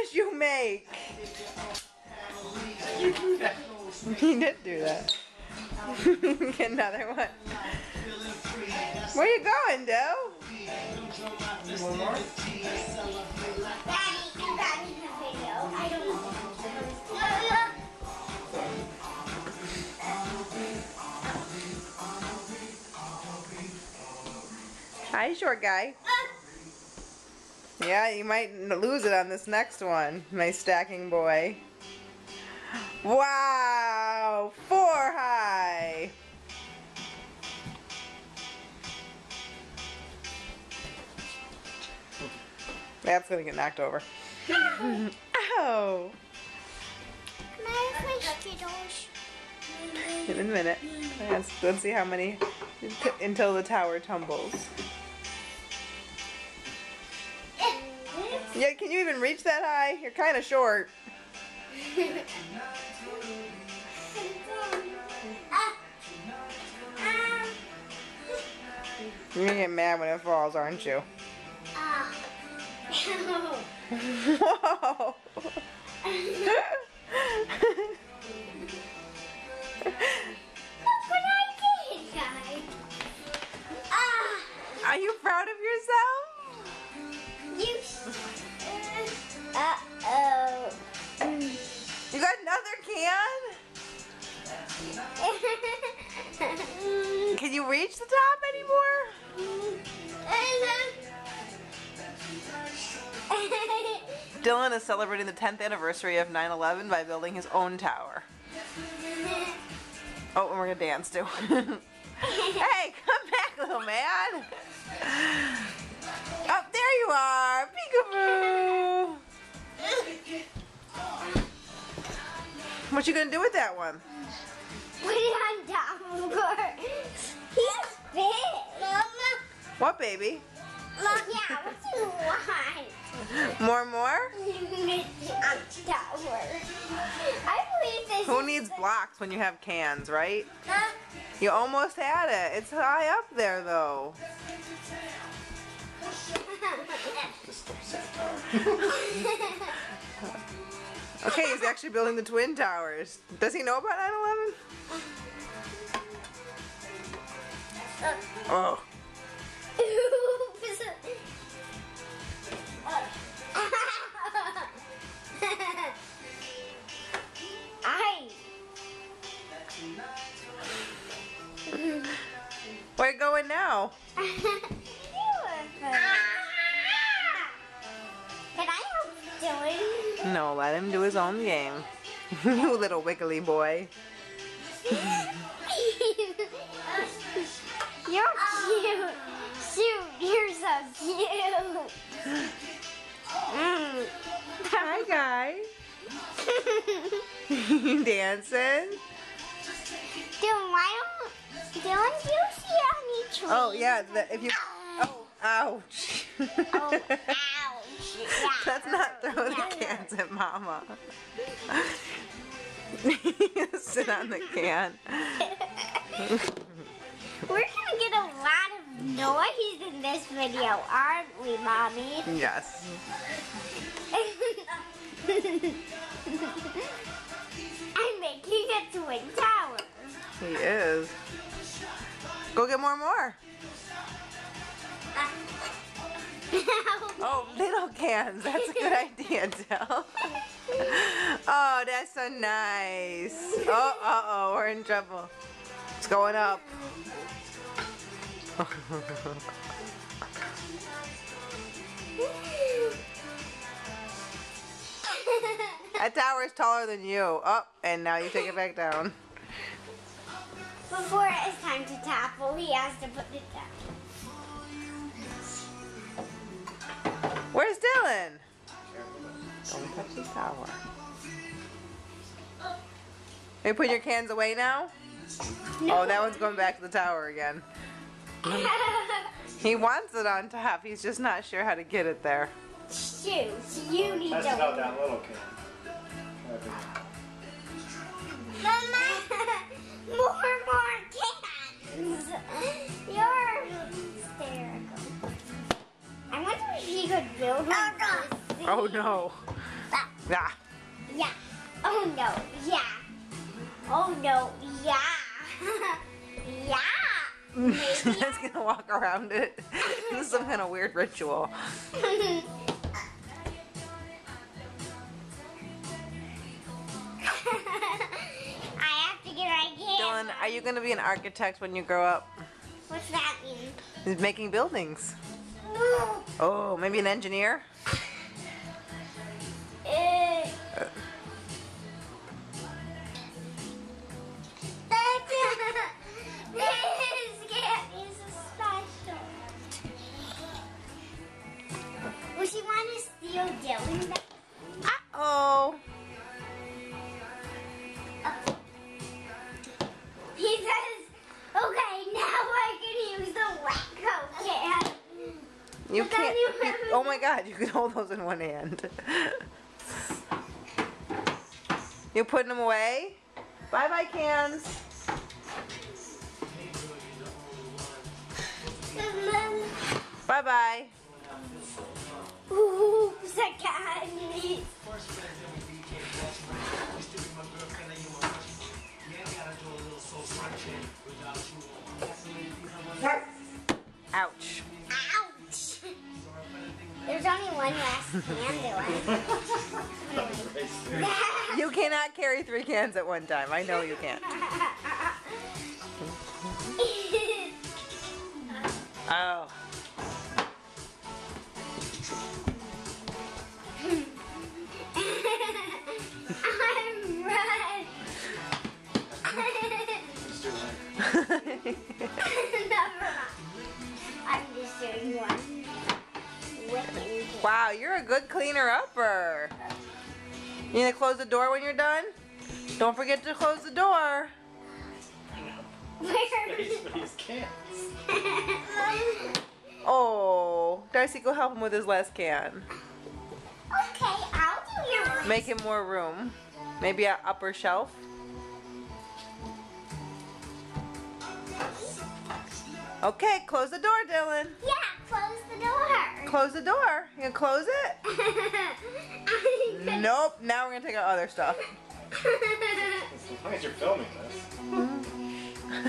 noise you make? You do that. He did do that. Get another one. Where you going, Doe? One more? Daddy, you got me the video. I don't know. Hi, short guy. Yeah, you might lose it on this next one, my stacking boy. Wow, 4 high. That's gonna get knocked over. Ow. Can I have my Skittles? In a minute. Let's see how many until the tower tumbles. Yeah, can you even reach that high? You're kind of short. You're gonna get mad when it falls, aren't you? Whoa! Look what I did, guys. Are you proud of yourself? You. Uh-oh. You got another can? Can you reach the top anymore? Dylan is celebrating the 10th anniversary of 9/11 by building his own tower. Oh, and we're gonna dance too. Hey, come back, little man. Oh, there you are, peekaboo. What you gonna do with that one? Put it on top of her. He's big. Mama. What, baby? Mom, yeah, what do you want? More? On tower. I believe this Who is needs the- blocks when you have cans, right? Huh? You almost had it. It's high up there, though. Just don't sit down. Okay, he's actually building the Twin Towers. Does he know about 9/11? Oh. Where you going now? Can I help Dylan? No, let him do his own game. You little wiggly boy. You're cute. Shoot, you're so cute. Hi, guy. Dancing? Dylan, Dylan, do you see any trees? Oh, yeah. If you. Oh, ouch. Oh, ouch. Yeah. Let's not throw the cans at Mama. Sit on the can. We're gonna get a lot of noise in this video, aren't we, Mommy? Yes. I'm making a twin tower. He is. Go get more. Oh, little cans. That's a good idea, Del. Oh, that's so nice. Oh, uh-oh, we're in trouble. It's going up. That tower is taller than you. Oh, and now you take it back down. Before it's time to topple, he has to put it down. Where's Dylan? Don't touch the tower. Are you putting your cans away now? No. Oh, that one's going back to the tower again. He wants it on top. He's just not sure how to get it there. Shoot, you need Test out to. that little can. Mama, more cans. You're hysterical. I wonder if he could build one. Oh no. Ah. Yeah. Oh no. Yeah. Oh no. Yeah. Yeah. Maybe. It's gonna walk around it. This is some kind of weird ritual. I have to get my Dylan, camera. are you gonna be an architect when you grow up? What's that mean? He's making buildings. No. Oh, maybe an engineer? This can't be so special. Well, she wanted to steal Dylan back. Uh-oh. He says, okay, now I can use the wet coat can. You But then can't. you have- Oh my god, you can hold those in one hand. You putting them away? Bye-bye cans. And then, Bye-bye. oops, I can't. Ouch. Ouch. There's only one last can, Dylan. You cannot carry 3 cans at one time. I know you can't. Oh. I'm red. Never mind. I'm just doing one. Wicking. Wow, you're a good cleaner-upper. You gonna close the door when you're done? Don't forget to close the door. Space for these cans. Oh, Darcy, go help him with his last can. Okay, I'll do your one. Make him more room. Maybe an upper shelf. Okay, close the door, Dylan. Yeah, close the door. Close the door. You gonna close it? Nope. Now we're gonna take our other stuff. As long as you're filming this. I'm